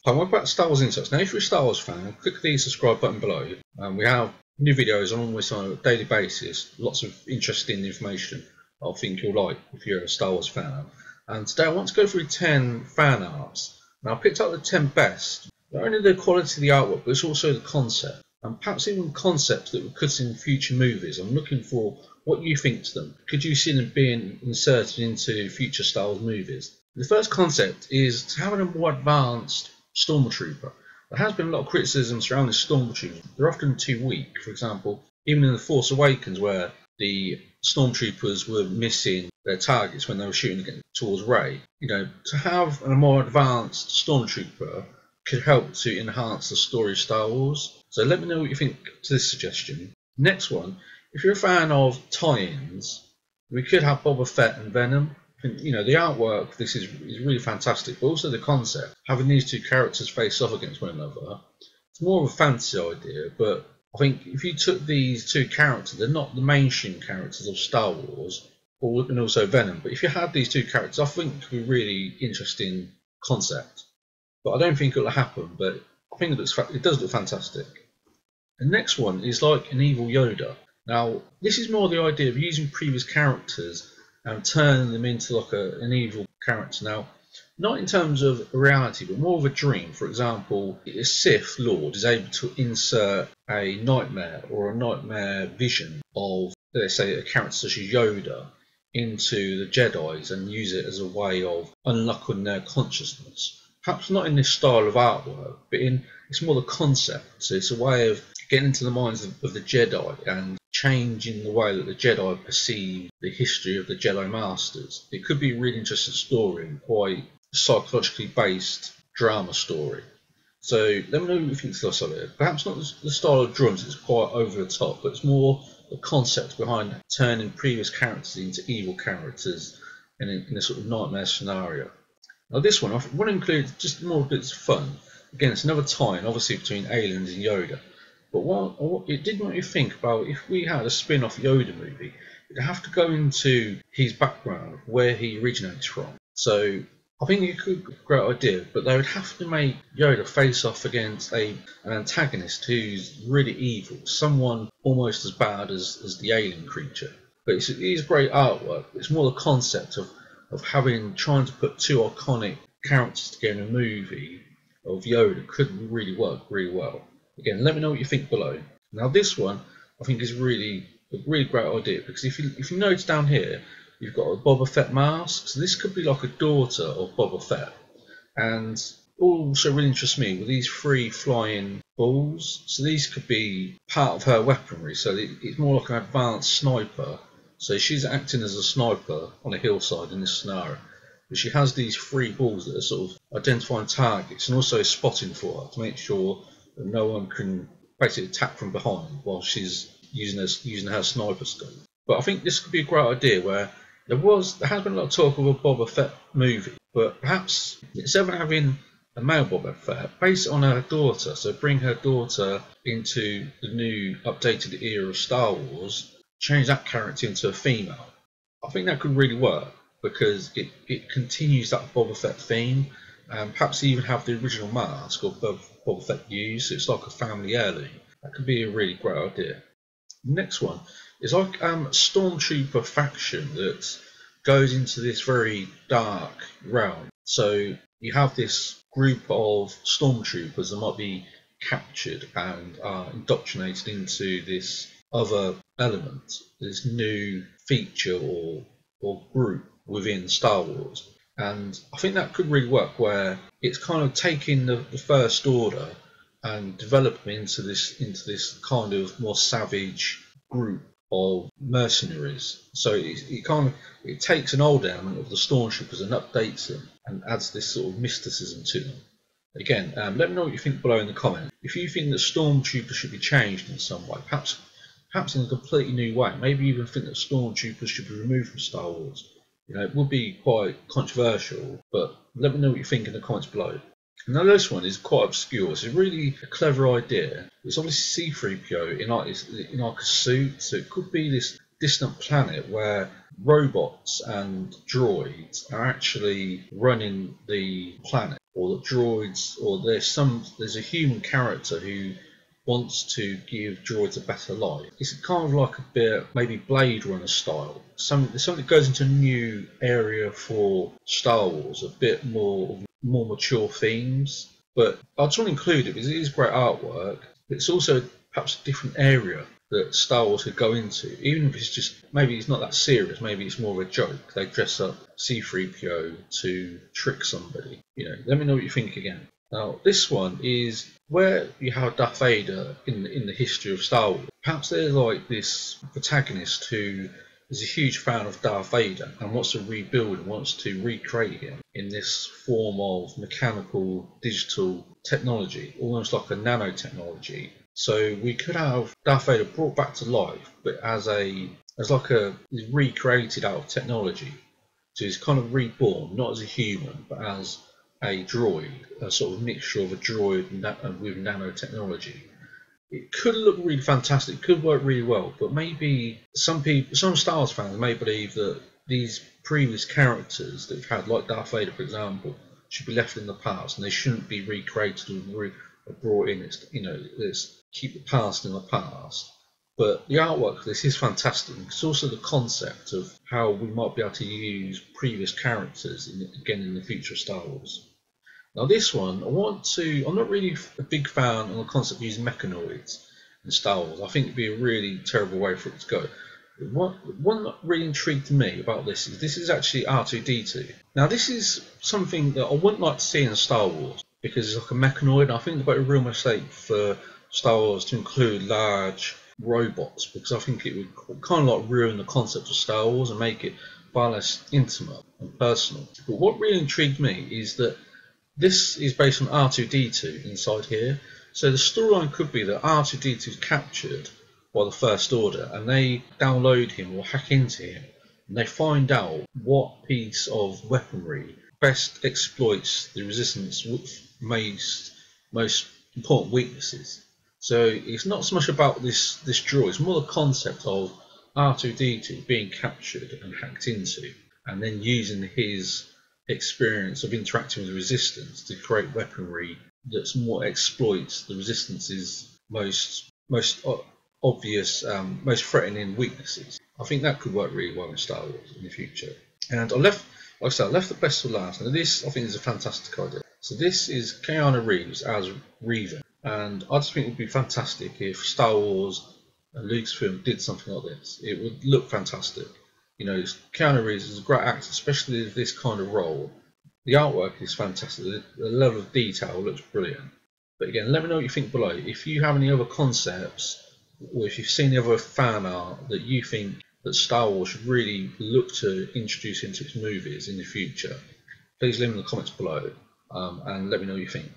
Hi, welcome back to Star Wars Insights. Now, if you're a Star Wars fan, click the subscribe button below. We have new videos almost on a daily basis, lots of interesting information I think you'll like if you're a Star Wars fan. And today I want to go through 10 fan arts. Now, I picked out the 10 best, not only the quality of the artwork, but it's also the concept. And perhaps even concepts that we could see in future movies. I'm looking for what you think to them. Could you see them being inserted into future Star Wars movies? The first concept is to have a more advanced Stormtrooper. There has been a lot of criticism surrounding Stormtroopers. They're often too weak. For example, even in The Force Awakens, where the Stormtroopers were missing their targets when they were shooting towards Rey, to have a more advanced Stormtrooper could help to enhance the story of Star Wars. So let me know what you think to this suggestion. Next one, if you're a fan of tie-ins, we could have Boba Fett and Venom. The artwork, this is really fantastic, but also the concept, having these two characters face off against one another. It's more of a fantasy idea, but I think if you took these two characters, they're not the mainstream characters of Star Wars, and also Venom, but if you had these two characters, I think it could be a really interesting concept. But I don't think it'll happen, but I think it does look fantastic. The next one is like an evil Yoda. Now, this is more the idea of using previous characters and turning them into like an evil character. Now, not in terms of reality, but more of a dream. For example, a Sith Lord is able to insert a nightmare or a nightmare vision of, let's say, a character such as Yoda into the Jedis and use it as a way of unlocking their consciousness. Perhaps not in this style of artwork, but it's more the concept. So it's a way of getting into the minds of the Jedi and changing the way that the Jedi perceive the history of the Jedi Masters. It could be a really interesting story and quite psychologically based drama story. So let me know what you think of it. Perhaps not the style of drums, it's quite over the top, but it's more the concept behind turning previous characters into evil characters in a sort of nightmare scenario. Now this one, I want to include just more bits of fun. Again, it's another tie-in, obviously, between aliens and Yoda. But what it did make me think about, if we had a spin-off Yoda movie, it'd have to go into his background, where he originates from. So I think it could be a great idea, but they would have to make Yoda face off against an antagonist who's really evil, someone almost as bad as the alien creature. But it is great artwork. It's more the concept of trying to put two iconic characters together in a movie of Yoda could really work really well. Again, let me know what you think below. Now this one I think is a really great idea, because if you notice down here, you've got a Boba Fett mask. So this could be like a daughter of Boba Fett. And also really interests me with these three flying balls. So these could be part of her weaponry. So it's more like an advanced sniper. So she's acting as a sniper on a hillside in this scenario. But she has these three balls that are sort of identifying targets and also spotting for her to make sure that no one can basically attack from behind while she's using her sniper scope. But I think this could be a great idea where there has been a lot of talk of a Boba Fett movie, but perhaps instead of having a male Boba Fett, base it on her daughter. So bring her daughter into the new updated era of Star Wars, change that character into a female. I think that could really work because it continues that Boba Fett theme, and perhaps even have the original mask or Boba Fett used, so it's like a family heirloom. That could be a really great idea. Next one is like Stormtrooper faction that goes into this very dark realm. So you have this group of Stormtroopers that might be captured and are indoctrinated into this other element, this new feature or group within Star Wars. And I think that could really work, where it's kind of taking the First Order and developing into this kind of more savage group of mercenaries. So it takes an old element of the Stormtroopers and updates them and adds this sort of mysticism to them. Again, let me know what you think below in the comments. If you think that Stormtroopers should be changed in some way, perhaps in a completely new way, maybe even think that Stormtroopers should be removed from Star Wars. It would be quite controversial, but let me know what you think in the comments below. Now this one is quite obscure. It's really a clever idea. It's obviously C-3PO in like a suit, so it could be this distant planet where robots and droids are actually running the planet. or that droids, or there's a human character who wants to give droids a better life. It's kind of like a bit maybe Blade Runner style. Something that goes into a new area for Star Wars, a bit more mature themes. But I just want to include it because it is great artwork. It's also perhaps a different area that Star Wars could go into, even if it's just, maybe it's not that serious, maybe it's more of a joke. They dress up C-3PO to trick somebody. Let me know what you think again. Now, this one is where you have Darth Vader in the history of Star Wars. Perhaps they're like this protagonist who is a huge fan of Darth Vader and wants to rebuild and wants to recreate him in this form of mechanical digital technology, almost like a nanotechnology. So we could have Darth Vader brought back to life, but as recreated out of technology. So he's kind of reborn, not as a human, but as a droid, a sort of mixture of a droid with nanotechnology. It could look really fantastic, it could work really well, but maybe some Star Wars fans may believe that these previous characters that we've had, like Darth Vader for example, should be left in the past and they shouldn't be recreated or brought in. Let's keep the past in the past. But the artwork for this is fantastic. It's also the concept of how we might be able to use previous characters in the future of Star Wars. Now this one, I'm not really a big fan of the concept of using mechanoids in Star Wars. I think it'd be a really terrible way for it to go. One that really intrigued me about this is actually R2-D2. Now this is something that I wouldn't like to see in Star Wars because it's like a mechanoid. And I think it's a real mistake for Star Wars to include large robots because I think it would kind of like ruin the concept of Star Wars and make it far less intimate and personal. But what really intrigued me is that this is based on R2-D2 inside here. So the storyline could be that R2-D2 is captured by the First Order and they download him or hack into him and they find out what piece of weaponry best exploits the Resistance most important weaknesses. So it's not so much about this droid, it's more the concept of R2-D2 being captured and hacked into and then using his experience of interacting with the Resistance to create weaponry that's more exploits the Resistance's most obvious, most threatening weaknesses. I think that could work really well in Star Wars in the future. And I left the best for last. And this, I think, is a fantastic idea. So this is Keanu Reeves as Revan. And I just think it would be fantastic if Star Wars and Lucasfilm did something like this. It would look fantastic. Keanu Reeves is a great actor, especially in this kind of role. The artwork is fantastic. The level of detail looks brilliant. But again, let me know what you think below. If you have any other concepts, or if you've seen the other fan art that you think that Star Wars should really look to introduce into its movies in the future, please leave them in the comments below and let me know what you think.